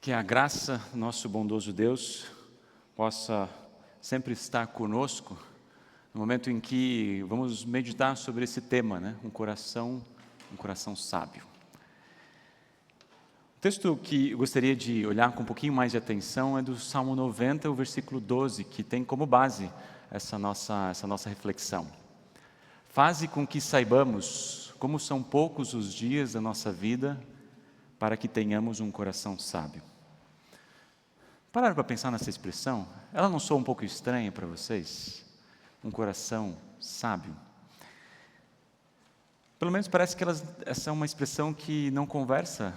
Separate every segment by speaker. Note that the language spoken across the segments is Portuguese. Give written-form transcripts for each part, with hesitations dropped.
Speaker 1: Que a graça do nosso bondoso Deus possa sempre estar conosco no momento em que vamos meditar sobre esse tema, né? Um coração sábio. O texto que eu gostaria de olhar com um pouquinho mais de atenção é do Salmo 90, o versículo 12, que tem como base essa nossa reflexão. Faze com que saibamos como são poucos os dias da nossa vida para que tenhamos um coração sábio. Pararam para pensar nessa expressão? Ela não soa um pouco estranha para vocês? Um coração sábio? Pelo menos parece que essa é uma expressão que não conversa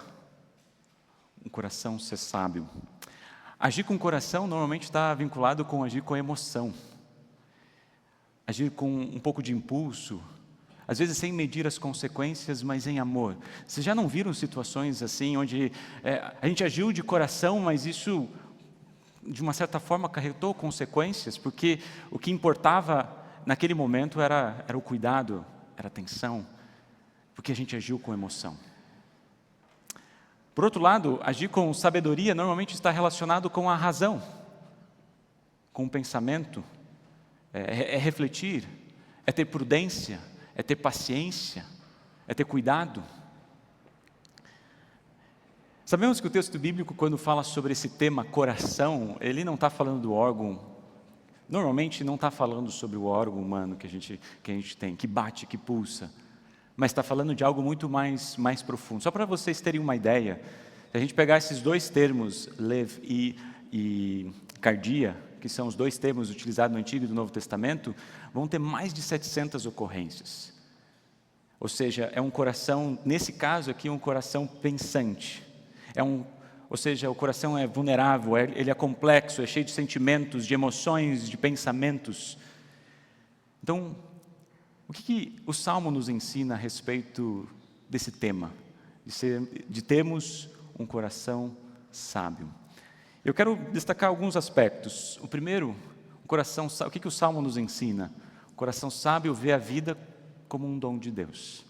Speaker 1: um coração ser sábio. Agir com o coração normalmente está vinculado com agir com emoção. Agir com um pouco de impulso, às vezes sem medir as consequências, mas em amor. Vocês já não viram situações assim, onde a gente agiu de coração, mas isso, de uma certa forma, acarretou consequências, porque o que importava naquele momento era o cuidado, era a atenção, porque a gente agiu com emoção. Por outro lado, agir com sabedoria normalmente está relacionado com a razão, com o pensamento, é refletir, é ter prudência, é ter paciência, é ter cuidado. Sabemos que o texto bíblico, quando fala sobre esse tema coração, ele não está falando do órgão, normalmente não está falando sobre o órgão humano que a gente tem, que bate, que pulsa, mas está falando de algo muito mais profundo. Só para vocês terem uma ideia, se a gente pegar esses dois termos, lev e cardia, que são os dois termos utilizados no Antigo e do Novo Testamento, vão ter mais de 700 ocorrências. Ou seja, é um coração, nesse caso aqui, um coração pensante. Ou seja, o coração é vulnerável, ele é complexo, é cheio de sentimentos, de emoções, de pensamentos. Então, o que o Salmo nos ensina a respeito desse tema? De termos um coração sábio. Eu quero destacar alguns aspectos. O primeiro, o que o Salmo nos ensina? O coração sábio vê a vida como um dom de Deus.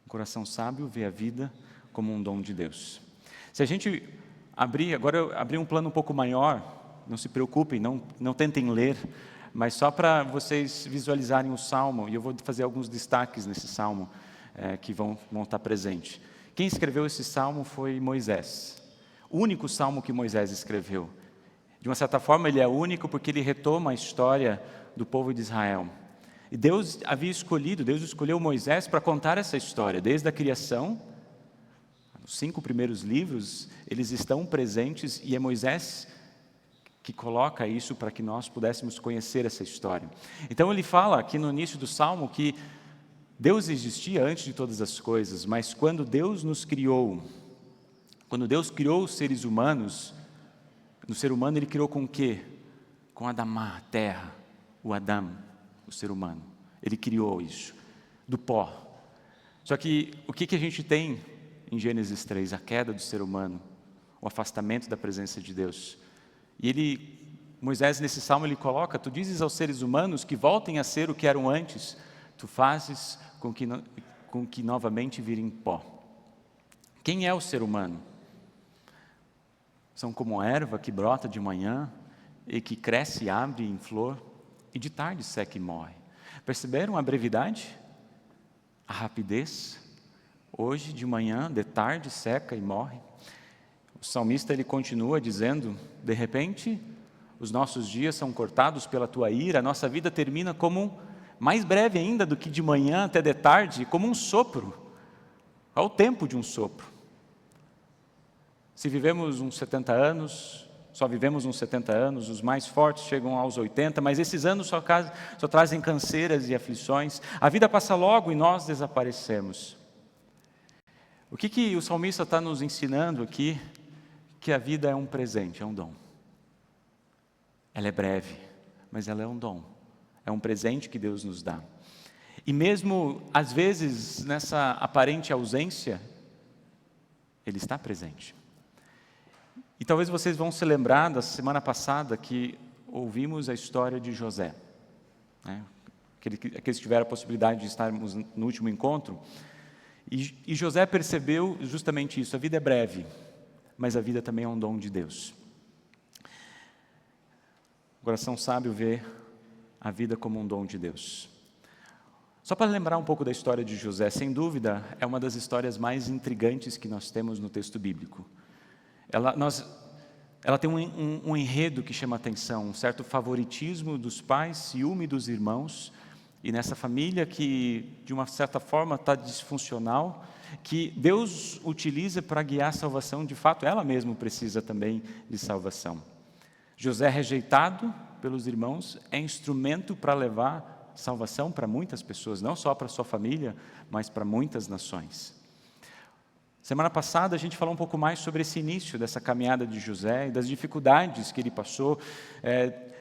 Speaker 1: O coração sábio vê a vida como um dom de Deus. Se a gente agora eu abri um plano um pouco maior, não se preocupem, não tentem ler, mas só para vocês visualizarem o Salmo, e eu vou fazer alguns destaques nesse Salmo que vão estar presentes. Quem escreveu esse Salmo foi Moisés. O único salmo que Moisés escreveu. De uma certa forma, ele é único porque ele retoma a história do povo de Israel. E Deus escolheu Moisés para contar essa história, desde a criação. Os 5 primeiros livros, eles estão presentes e é Moisés que coloca isso para que nós pudéssemos conhecer essa história. Então ele fala aqui no início do Salmo que Deus existia antes de todas as coisas, mas quando Deus nos criou, quando Deus criou os seres humanos, no ser humano Ele criou com o quê? Com Adamá, a terra, o Adão, o ser humano. Ele criou isso, do pó. Só que o que a gente tem em Gênesis 3? A queda do ser humano, o afastamento da presença de Deus. E Moisés nesse salmo ele coloca, tu dizes aos seres humanos que voltem a ser o que eram antes, tu fazes com que novamente virem pó. Quem é o ser humano? São como a erva que brota de manhã e que cresce e abre em flor e de tarde seca e morre. Perceberam a brevidade? A rapidez? Hoje de manhã, de tarde seca e morre. O salmista ele continua dizendo, de repente, os nossos dias são cortados pela tua ira, a nossa vida termina como mais breve ainda do que de manhã até de tarde, como um sopro. Qual o tempo de um sopro? Se vivemos uns 70 anos, só vivemos uns 70 anos, os mais fortes chegam aos 80, mas esses anos só trazem canseiras e aflições. A vida passa logo e nós desaparecemos. O que o salmista está nos ensinando aqui? Que a vida é um presente, é um dom. Ela é breve, mas ela é um dom. É um presente que Deus nos dá. E mesmo, às vezes, nessa aparente ausência, Ele está presente. E talvez vocês vão se lembrar da semana passada que ouvimos a história de José, né? Aqueles que tiveram a possibilidade de estarmos no último encontro. E José percebeu justamente isso, a vida é breve, mas a vida também é um dom de Deus. O coração sábio vê a vida como um dom de Deus. Só para lembrar um pouco da história de José, sem dúvida, é uma das histórias mais intrigantes que nós temos no texto bíblico. Ela tem um enredo que chama atenção, um certo favoritismo dos pais, ciúme dos irmãos, e nessa família que, de uma certa forma, está disfuncional, que Deus utiliza para guiar a salvação, de fato, ela mesma precisa também de salvação. José, rejeitado pelos irmãos, é instrumento para levar salvação para muitas pessoas, não só para sua família, mas para muitas nações. Semana passada a gente falou um pouco mais sobre esse início dessa caminhada de José, das dificuldades que ele passou,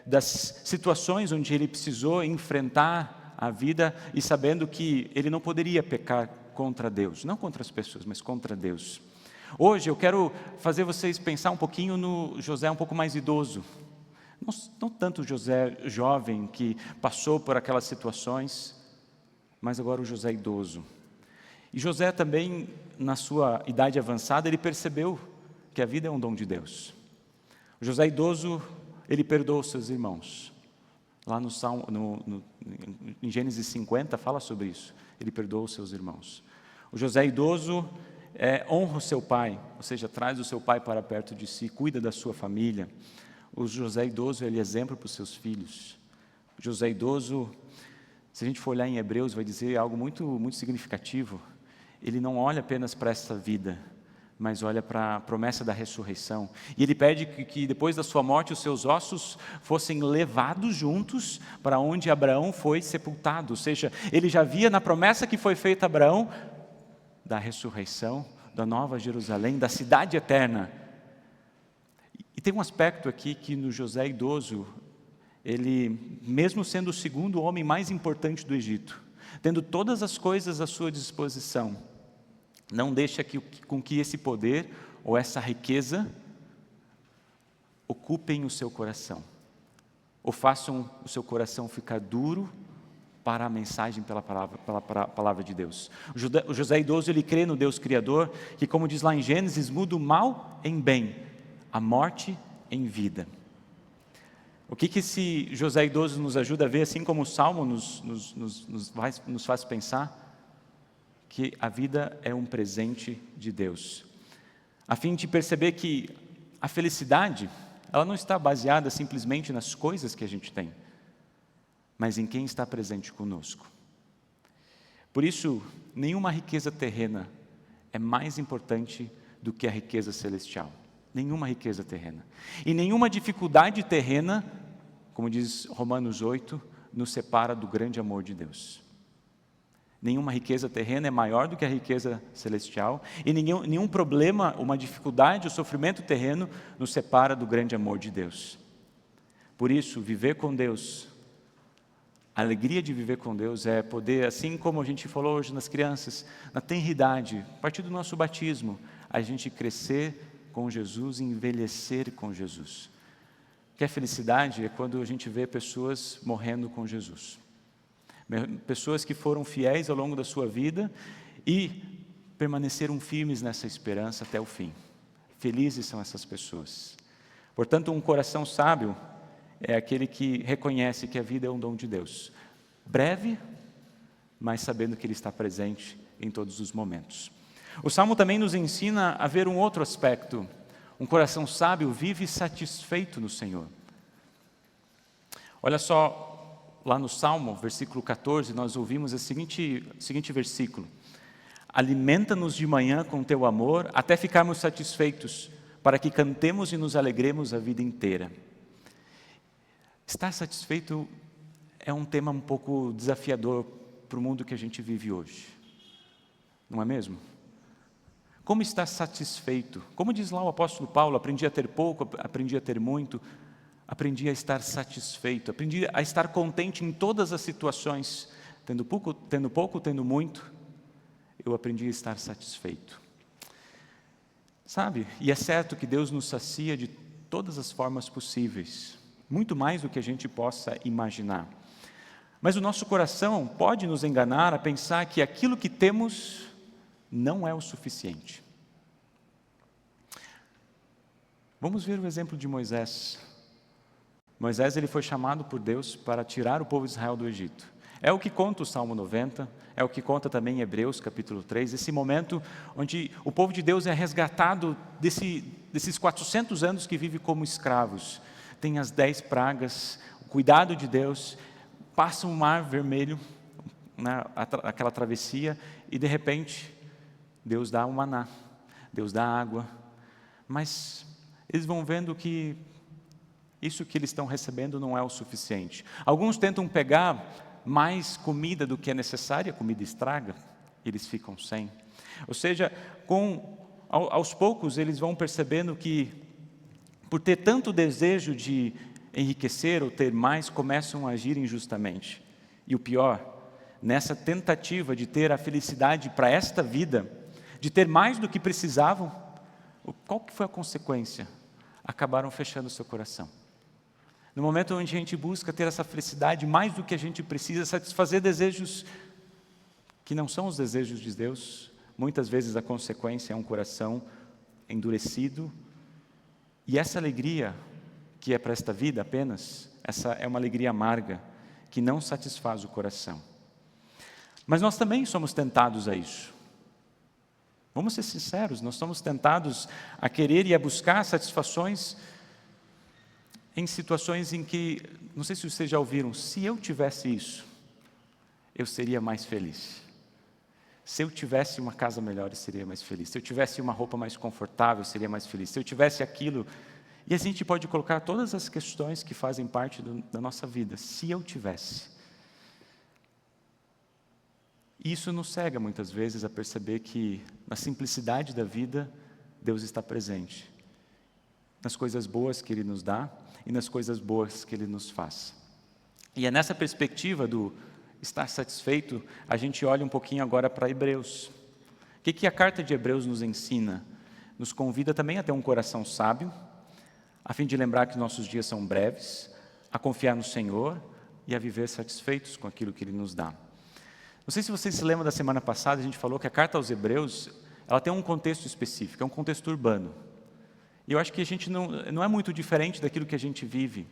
Speaker 1: das situações onde ele precisou enfrentar a vida e sabendo que ele não poderia pecar contra Deus, não contra as pessoas, mas contra Deus. Hoje eu quero fazer vocês pensar um pouquinho no José um pouco mais idoso. Não tanto o José jovem que passou por aquelas situações, mas agora o José idoso. E José também, na sua idade avançada, ele percebeu que a vida é um dom de Deus. O José idoso, ele perdoou seus irmãos. Lá no em Gênesis 50 fala sobre isso. Ele perdoou os seus irmãos. O José idoso honra o seu pai, ou seja, traz o seu pai para perto de si, cuida da sua família. O José idoso, ele é exemplo para os seus filhos. O José idoso, se a gente for olhar em Hebreus, vai dizer algo muito, muito significativo. Ele não olha apenas para essa vida, mas olha para a promessa da ressurreição. E ele pede que depois da sua morte, os seus ossos fossem levados juntos para onde Abraão foi sepultado. Ou seja, ele já via na promessa que foi feita a Abraão, da ressurreição, da nova Jerusalém, da cidade eterna. E tem um aspecto aqui que no José idoso, ele, mesmo sendo o segundo homem mais importante do Egito, tendo todas as coisas à sua disposição, não deixa com que esse poder ou essa riqueza ocupem o seu coração, ou façam o seu coração ficar duro para a mensagem pela palavra de Deus. O José idoso, ele crê no Deus Criador, que, como diz lá em Gênesis, muda o mal em bem, a morte em vida. O que esse José idoso nos ajuda a ver, assim como o Salmo nos faz pensar? Que a vida é um presente de Deus. A fim de perceber que a felicidade, ela não está baseada simplesmente nas coisas que a gente tem, mas em quem está presente conosco. Por isso, nenhuma riqueza terrena é mais importante do que a riqueza celestial. Nenhuma riqueza terrena. E nenhuma dificuldade terrena, como diz Romanos 8, nos separa do grande amor de Deus. Nenhuma riqueza terrena é maior do que a riqueza celestial, e nenhum problema, uma dificuldade, o sofrimento terreno nos separa do grande amor de Deus. Por isso, viver com Deus, a alegria de viver com Deus é poder, assim como a gente falou hoje nas crianças, na tenridade, a partir do nosso batismo, a gente crescer com Jesus e envelhecer com Jesus. Que a felicidade é quando a gente vê pessoas morrendo com Jesus. Pessoas que foram fiéis ao longo da sua vida e permaneceram firmes nessa esperança até o fim. Felizes são essas pessoas. Portanto, um coração sábio é aquele que reconhece que a vida é um dom de Deus. Breve, mas sabendo que Ele está presente em todos os momentos. O Salmo também nos ensina a ver um outro aspecto. Um coração sábio vive satisfeito no Senhor. Olha só, lá no Salmo, versículo 14, nós ouvimos o seguinte versículo. Alimenta-nos de manhã com teu amor, até ficarmos satisfeitos, para que cantemos e nos alegremos a vida inteira. Estar satisfeito é um tema um pouco desafiador para o mundo que a gente vive hoje. Não é mesmo? Como estar satisfeito? Como diz lá o apóstolo Paulo, aprendi a ter pouco, aprendi a ter muito, aprendi a estar satisfeito, aprendi a estar contente em todas as situações, tendo pouco, tendo muito, eu aprendi a estar satisfeito. Sabe? E é certo que Deus nos sacia de todas as formas possíveis, muito mais do que a gente possa imaginar. Mas o nosso coração pode nos enganar a pensar que aquilo que temos não é o suficiente. Vamos ver o exemplo de Moisés. Moisés ele foi chamado por Deus para tirar o povo de Israel do Egito. É o que conta o Salmo 90, é o que conta também Hebreus capítulo 3, esse momento onde o povo de Deus é resgatado desses 400 anos que vive como escravos. Tem as 10 pragas, o cuidado de Deus, passa um mar vermelho, aquela travessia, e de repente Deus dá um maná, Deus dá água, mas eles vão vendo que isso que eles estão recebendo não é o suficiente. Alguns tentam pegar mais comida do que é necessária, a comida estraga, eles ficam sem. Ou seja, aos poucos eles vão percebendo que, por ter tanto desejo de enriquecer ou ter mais, começam a agir injustamente. E o pior, nessa tentativa de ter a felicidade para esta vida, de ter mais do que precisavam, qual que foi a consequência? Acabaram fechando o seu coração. No momento onde a gente busca ter essa felicidade, mais do que a gente precisa, satisfazer desejos que não são os desejos de Deus, muitas vezes a consequência é um coração endurecido, e essa alegria que é para esta vida apenas, essa é uma alegria amarga, que não satisfaz o coração. Mas nós também somos tentados a isso. Vamos ser sinceros, nós somos tentados a querer e a buscar satisfações em situações em que, não sei se vocês já ouviram, se eu tivesse isso, eu seria mais feliz. Se eu tivesse uma casa melhor, eu seria mais feliz. Se eu tivesse uma roupa mais confortável, eu seria mais feliz. Se eu tivesse aquilo... E a gente pode colocar todas as questões que fazem parte da nossa vida. Se eu tivesse. Isso nos cega muitas vezes a perceber que na simplicidade da vida, Deus está presente. Nas coisas boas que Ele nos dá e nas coisas boas que Ele nos faz. E é nessa perspectiva do estar satisfeito, a gente olha um pouquinho agora para Hebreus. O que a carta de Hebreus nos ensina? Nos convida também a ter um coração sábio, a fim de lembrar que nossos dias são breves, a confiar no Senhor e a viver satisfeitos com aquilo que Ele nos dá. Não sei se vocês se lembram da semana passada, a gente falou que a carta aos Hebreus, ela tem um contexto específico, é um contexto urbano. E eu acho que a gente não é muito diferente daquilo que a gente vive.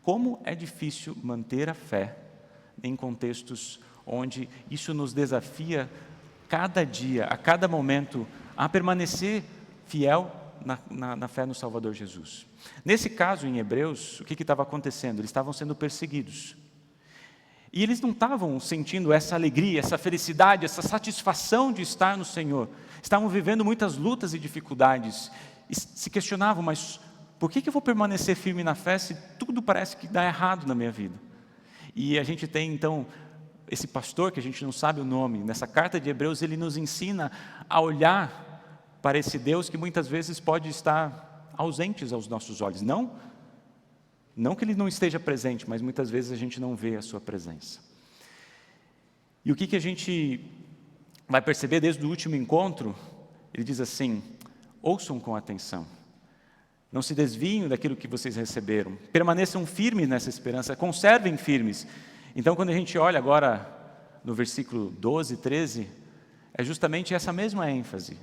Speaker 1: Como é difícil manter a fé em contextos onde isso nos desafia cada dia, a cada momento, a permanecer fiel na fé no Salvador Jesus. Nesse caso, em Hebreus, o que estava acontecendo? Eles estavam sendo perseguidos. E eles não estavam sentindo essa alegria, essa felicidade, essa satisfação de estar no Senhor. Estavam vivendo muitas lutas e dificuldades. E se questionavam, mas por que eu vou permanecer firme na fé se tudo parece que dá errado na minha vida? E a gente tem então esse pastor, que a gente não sabe o nome, nessa carta de Hebreus, ele nos ensina a olhar para esse Deus que muitas vezes pode estar ausente aos nossos olhos. Não que Ele não esteja presente, mas muitas vezes a gente não vê a Sua presença. E o que a gente vai perceber desde o último encontro? Ele diz assim: ouçam com atenção, não se desviem daquilo que vocês receberam, permaneçam firmes nessa esperança, conservem firmes. Então, quando a gente olha agora no versículo 12, 13, é justamente essa mesma ênfase.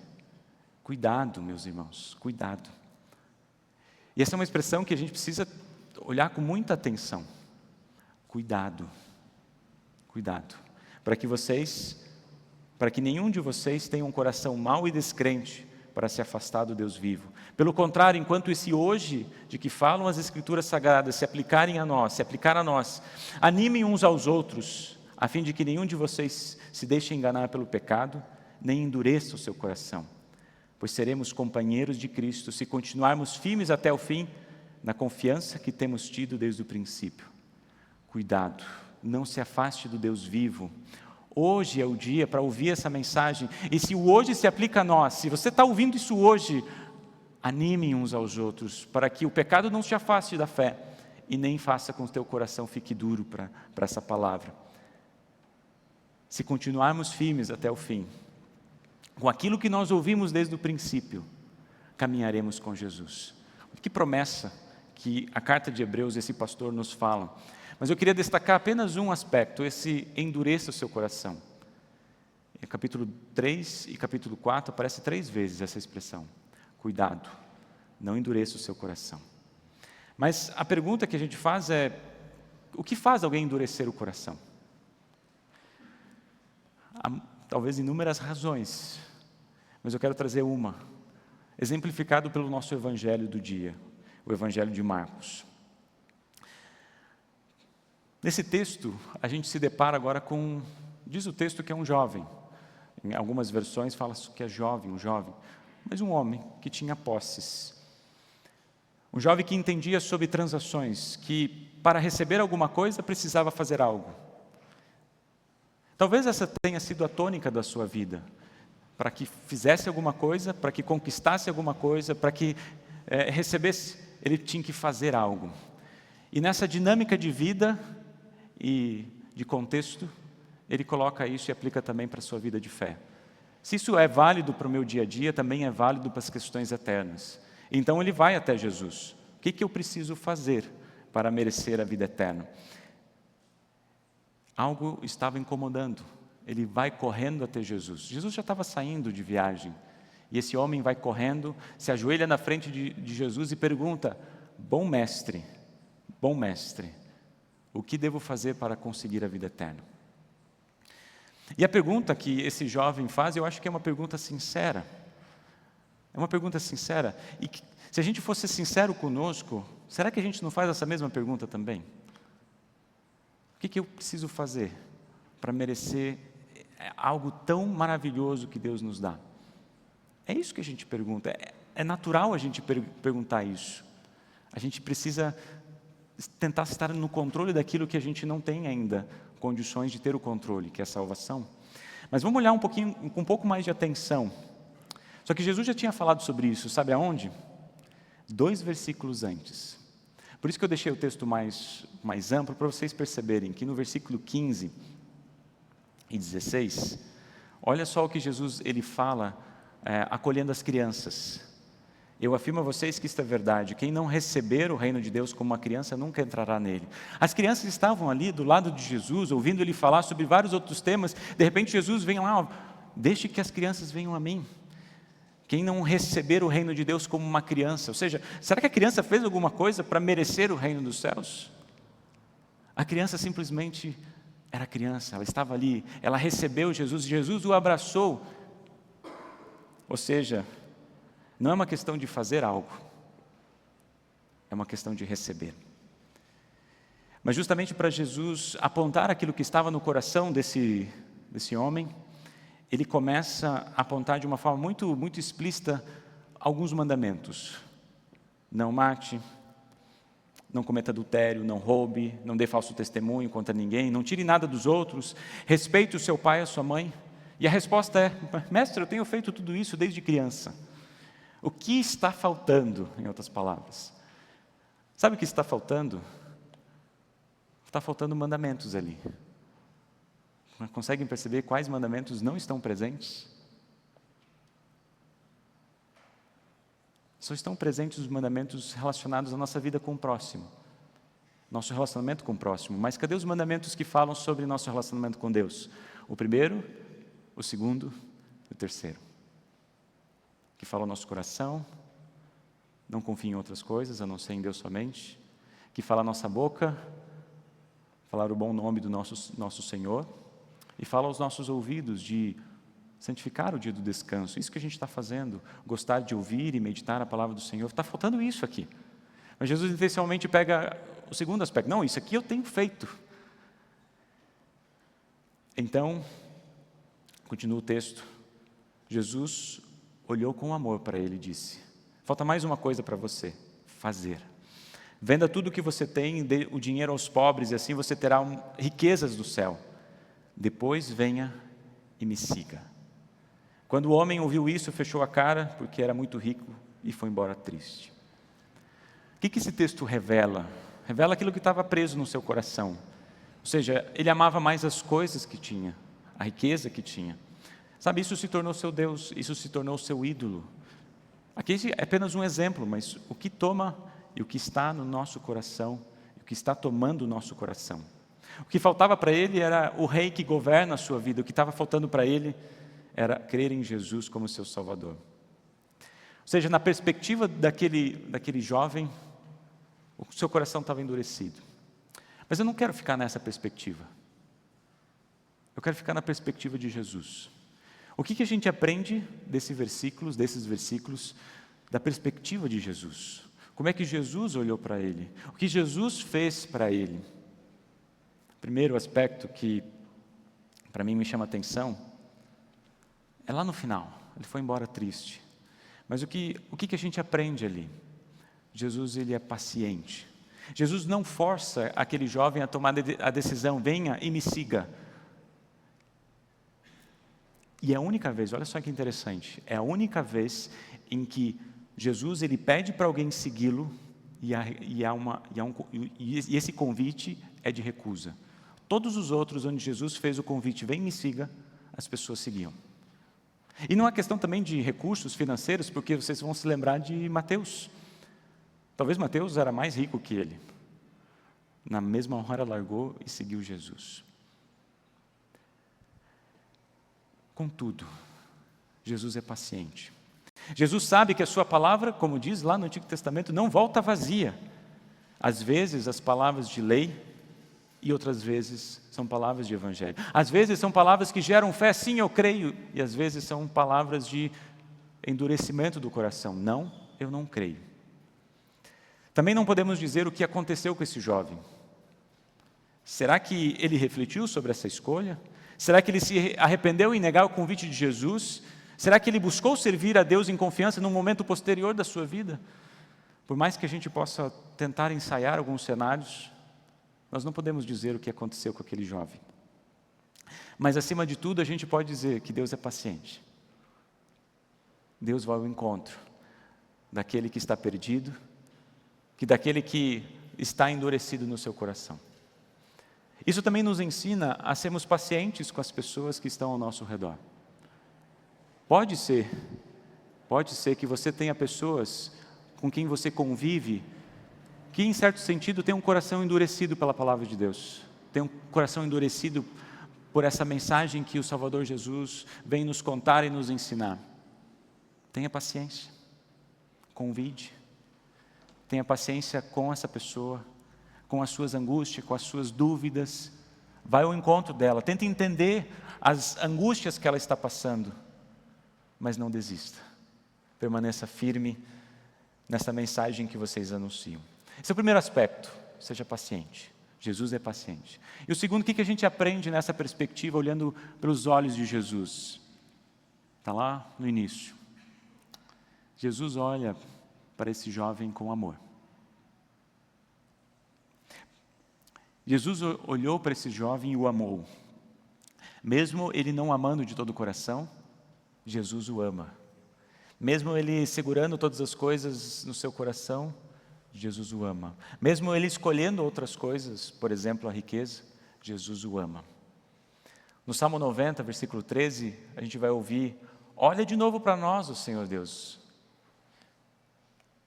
Speaker 1: Cuidado, meus irmãos, cuidado. E essa é uma expressão que a gente precisa olhar com muita atenção. Cuidado, cuidado, para que nenhum de vocês tenha um coração mau e descrente para se afastar do Deus vivo. Pelo contrário, enquanto esse hoje de que falam as Escrituras Sagradas se aplicar a nós, animem uns aos outros, a fim de que nenhum de vocês se deixe enganar pelo pecado, nem endureça o seu coração. Pois seremos companheiros de Cristo se continuarmos firmes até o fim, na confiança que temos tido desde o princípio. Cuidado, não se afaste do Deus vivo. Hoje é o dia para ouvir essa mensagem, e se o hoje se aplica a nós, se você está ouvindo isso hoje, animem uns aos outros, para que o pecado não te afaste da fé, e nem faça com que o teu coração fique duro para essa palavra. Se continuarmos firmes até o fim, com aquilo que nós ouvimos desde o princípio, caminharemos com Jesus. Que promessa que a carta de Hebreus, esse pastor nos fala. Mas eu queria destacar apenas um aspecto, esse endureça o seu coração. Em capítulo 3 e capítulo 4 aparece 3 vezes essa expressão. Cuidado, Não endureça o seu coração. Mas a pergunta que a gente faz é, o que faz alguém endurecer o coração? Há talvez inúmeras razões, mas eu quero trazer uma, exemplificado pelo nosso evangelho do dia, o evangelho de Marcos. Nesse texto, a gente se depara agora com, diz o texto que é um jovem, em algumas versões fala que é jovem, um jovem, mas um homem que tinha posses. Um jovem que entendia sobre transações, que para receber alguma coisa precisava fazer algo. Talvez essa tenha sido a tônica da sua vida. Para que fizesse alguma coisa, para que conquistasse alguma coisa, para que recebesse, ele tinha que fazer algo. E nessa dinâmica de vida e de contexto, ele coloca isso e aplica também para a sua vida de fé. Se isso é válido para o meu dia a dia, também é válido para as questões eternas. Então ele vai até Jesus. O que eu preciso fazer para merecer a vida eterna? Algo estava incomodando. Ele vai correndo até Jesus. Jesus já estava saindo de viagem. E esse homem vai correndo, se ajoelha na frente de Jesus e pergunta: bom mestre, o que devo fazer para conseguir a vida eterna? E a pergunta que esse jovem faz, eu acho que é uma pergunta sincera. É uma pergunta sincera. E que, se a gente fosse sincero conosco, será que a gente não faz essa mesma pergunta também? O que eu preciso fazer para merecer algo tão maravilhoso que Deus nos dá? É isso que a gente pergunta. É natural a gente perguntar isso. A gente precisa tentar estar no controle daquilo que a gente não tem ainda condições de ter o controle, que é a salvação. Mas vamos olhar com um pouco mais de atenção. Só que Jesus já tinha falado sobre isso, sabe aonde? 2 versículos antes. Por isso que eu deixei o texto mais amplo, para vocês perceberem que no versículo 15 e 16, olha só o que Jesus ele fala, acolhendo as crianças. Eu afirmo a vocês que isto é verdade: quem não receber o reino de Deus como uma criança nunca entrará nele. As crianças estavam ali do lado de Jesus, ouvindo ele falar sobre vários outros temas. De repente Jesus vem lá: deixe que as crianças venham a mim. Quem não receber o reino de Deus como uma criança, ou seja, será que a criança fez alguma coisa para merecer o reino dos céus? A criança simplesmente era criança, ela estava ali, ela recebeu Jesus, Jesus o abraçou. Ou seja, não é uma questão de fazer algo, é uma questão de receber. Mas justamente para Jesus apontar aquilo que estava no coração desse homem, ele começa a apontar de uma forma muito explícita alguns mandamentos. Não mate, não cometa adultério, não roube, não dê falso testemunho contra ninguém, não tire nada dos outros, respeite o seu pai e a sua mãe. E a resposta é: mestre, eu tenho feito tudo isso desde criança. O que está faltando, em outras palavras? Sabe o que está faltando? Está faltando mandamentos ali. Conseguem perceber quais mandamentos não estão presentes? Só estão presentes os mandamentos relacionados à nossa vida com o próximo, nosso relacionamento com o próximo. Mas cadê os mandamentos que falam sobre nosso relacionamento com Deus? O primeiro, o segundo e o terceiro. Que fala o nosso coração: não confie em outras coisas, a não ser em Deus somente. Que fala a nossa boca, falar o bom nome do nosso Senhor. E fala aos nossos ouvidos de santificar o dia do descanso. Isso que a gente está fazendo, gostar de ouvir e meditar a palavra do Senhor. Está faltando isso aqui. Mas Jesus intencionalmente pega o segundo aspecto. Não, isso aqui eu tenho feito. Então, continua o texto. Jesus olhou com amor para ele e disse: falta mais uma coisa para você fazer. Venda tudo o que você tem, dê o dinheiro aos pobres, e assim você terá riquezas do céu. Depois venha e me siga. Quando o homem ouviu isso, fechou a cara, porque era muito rico, e foi embora triste. O que esse texto revela? Revela aquilo que estava preso no seu coração. Ou seja, ele amava mais as coisas que tinha, a riqueza que tinha. Sabe, isso se tornou seu Deus, isso se tornou seu ídolo. Aqui é apenas um exemplo, mas o que toma e o que está no nosso coração, o que está tomando o nosso coração. O que faltava para ele era o rei que governa a sua vida. O que estava faltando para ele era crer em Jesus como seu Salvador. seja, na perspectiva daquele jovem, o seu coração estava endurecido. Mas eu não quero ficar nessa perspectiva. Eu quero ficar na perspectiva de Jesus. O que a gente aprende desses versículos, da perspectiva de Jesus? Como é que Jesus olhou para ele? O que Jesus fez para ele? Primeiro aspecto que, para mim, me chama a atenção, é lá no final. Ele foi embora triste. Mas o que a gente aprende ali? Jesus, ele é paciente. Jesus não força aquele jovem a tomar a decisão, venha e me siga. E é a única vez, olha só que interessante, é a única vez em que Jesus, ele pede para alguém segui-lo e esse convite é de recusa. Todos os outros onde Jesus fez o convite, vem me siga, as pessoas seguiam. E não é questão também de recursos financeiros, porque vocês vão se lembrar de Mateus. Talvez Mateus era mais rico que ele. Na mesma hora largou e seguiu Jesus. Contudo, Jesus é paciente. Jesus sabe que a sua palavra, como diz lá no Antigo Testamento, não volta vazia. Às vezes as palavras de lei e outras vezes são palavras de evangelho. Às vezes são palavras que geram fé, sim, eu creio, e às vezes são palavras de endurecimento do coração. Não, eu não creio. Também não podemos dizer o que aconteceu com esse jovem. Será que ele refletiu sobre essa escolha? Será que ele se arrependeu em negar o convite de Jesus? Será que ele buscou servir a Deus em confiança num momento posterior da sua vida? Por mais que a gente possa tentar ensaiar alguns cenários, nós não podemos dizer o que aconteceu com aquele jovem. Mas, acima de tudo, a gente pode dizer que Deus é paciente. Deus vai ao encontro daquele que está perdido, daquele que está endurecido no seu coração. Isso também nos ensina a sermos pacientes com as pessoas que estão ao nosso redor. Pode ser que você tenha pessoas com quem você convive, que em certo sentido tem um coração endurecido pela palavra de Deus, tem um coração endurecido por essa mensagem que o Salvador Jesus vem nos contar e nos ensinar. Tenha paciência, convide, tenha paciência com essa pessoa, com as suas angústias, com as suas dúvidas, vai ao encontro dela, tenta entender as angústias que ela está passando, mas não desista, permaneça firme nessa mensagem que vocês anunciam. Esse é o primeiro aspecto, seja paciente. Jesus é paciente. E o segundo, o que a gente aprende nessa perspectiva, olhando pelos olhos de Jesus? Está lá no início. Jesus olha para esse jovem com amor. Jesus olhou para esse jovem e o amou. Mesmo ele não amando de todo o coração, Jesus o ama. Mesmo ele segurando todas as coisas no seu coração, Jesus o ama. Mesmo ele escolhendo outras coisas, por exemplo, a riqueza, Jesus o ama. No Salmo 90, versículo 13, a gente vai ouvir: olha de novo para nós, o Senhor Deus.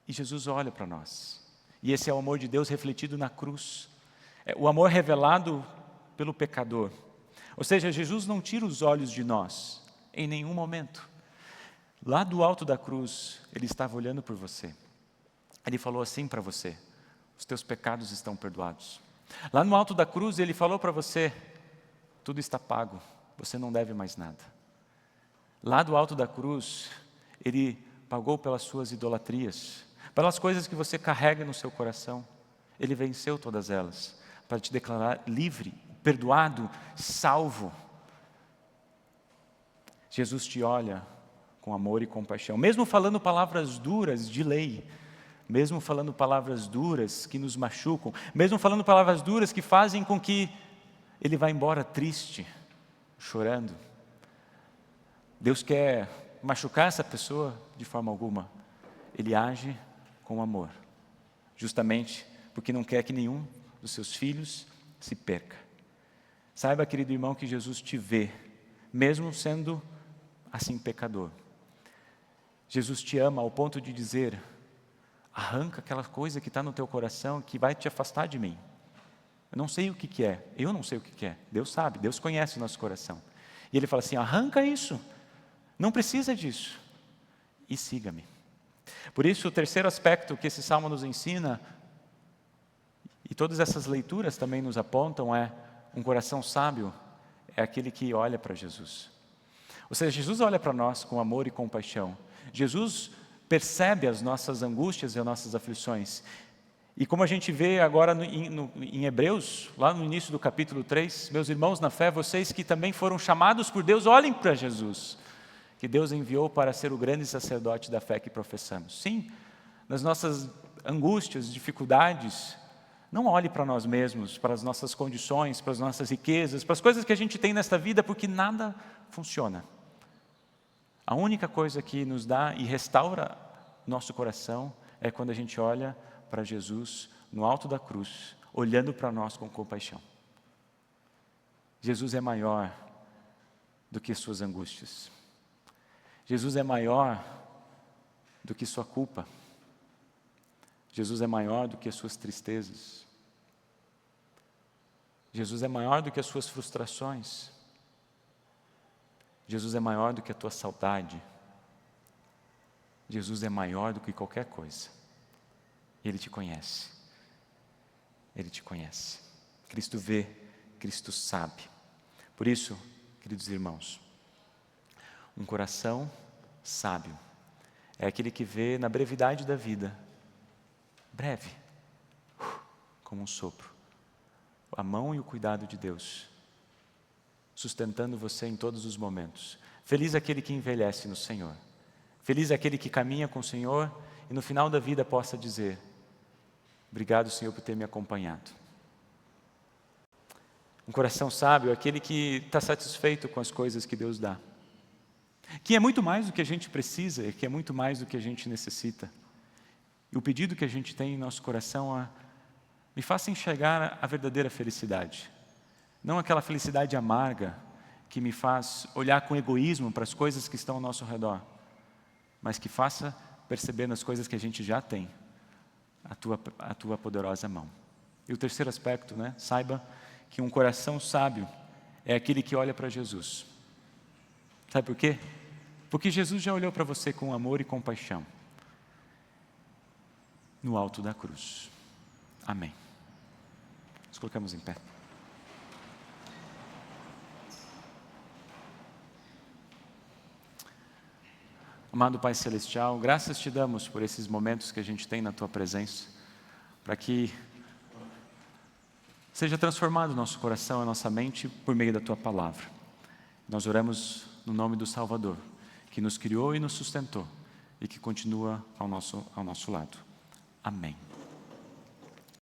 Speaker 1: E Jesus olha para nós. E esse é o amor de Deus refletido na cruz. É o amor revelado pelo pecador. Ou seja, Jesus não tira os olhos de nós, em nenhum momento. Lá do alto da cruz, Ele estava olhando por você. Ele falou assim para você: os teus pecados estão perdoados. Lá no alto da cruz, Ele falou para você: tudo está pago, você não deve mais nada. Lá do alto da cruz, Ele pagou pelas suas idolatrias, pelas coisas que você carrega no seu coração. Ele venceu todas elas, para te declarar livre, perdoado, salvo. Jesus te olha com amor e compaixão, mesmo falando palavras duras de lei, mesmo falando palavras duras que nos machucam, mesmo falando palavras duras que fazem com que ele vá embora triste, chorando. Deus quer machucar essa pessoa de forma alguma. Ele age com amor, justamente porque não quer que nenhum dos seus filhos se perca. Saiba, querido irmão, que Jesus te vê, mesmo sendo assim pecador. Jesus te ama ao ponto de dizer: arranca aquela coisa que está no teu coração que vai te afastar de mim. Eu não sei o que é, eu não sei o que é. Deus sabe, Deus conhece o nosso coração. E Ele fala assim: arranca isso, não precisa disso, e siga-me. Por isso, o terceiro aspecto que esse salmo nos ensina, e todas essas leituras também nos apontam, é um coração sábio, é aquele que olha para Jesus. Ou seja, Jesus olha para nós com amor e compaixão. Jesus percebe as nossas angústias e as nossas aflições. E como a gente vê agora em Hebreus, lá no início do capítulo 3, meus irmãos na fé, vocês que também foram chamados por Deus, olhem para Jesus, que Deus enviou para ser o grande sacerdote da fé que professamos. Sim, nas nossas angústias, dificuldades, não olhe para nós mesmos, para as nossas condições, para as nossas riquezas, para as coisas que a gente tem nesta vida, porque nada funciona. A única coisa que nos dá e restaura nosso coração é quando a gente olha para Jesus no alto da cruz, olhando para nós com compaixão. Jesus é maior do que suas angústias. Jesus é maior do que sua culpa. Jesus é maior do que as suas tristezas. Jesus é maior do que as suas frustrações. Jesus é maior do que a tua saudade. Jesus é maior do que qualquer coisa. Ele te conhece. Ele te conhece. Cristo vê, Cristo sabe. Por isso, queridos irmãos, um coração sábio é aquele que vê na brevidade da vida, breve, como um sopro, a mão e o cuidado de Deus, sustentando você em todos os momentos. Feliz aquele que envelhece no Senhor. Feliz aquele que caminha com o Senhor e no final da vida possa dizer: obrigado, Senhor, por ter me acompanhado. Um coração sábio é aquele que está satisfeito com as coisas que Deus dá, que é muito mais do que a gente precisa, que é muito mais do que a gente necessita. E o pedido que a gente tem em nosso coração é: me faça enxergar a verdadeira felicidade. Não aquela felicidade amarga que me faz olhar com egoísmo para as coisas que estão ao nosso redor, mas que faça perceber nas coisas que a gente já tem a tua poderosa mão. E o terceiro aspecto, saiba que um coração sábio é aquele que olha para Jesus. Sabe por quê? Porque Jesus já olhou para você com amor e compaixão no alto da cruz. Amém. Nos colocamos em pé. Amado Pai Celestial, graças te damos por esses momentos que a gente tem na Tua presença, para que seja transformado o nosso coração e a nossa mente por meio da Tua palavra. Nós oramos no nome do Salvador, que nos criou e nos sustentou, e que continua ao nosso lado. Amém.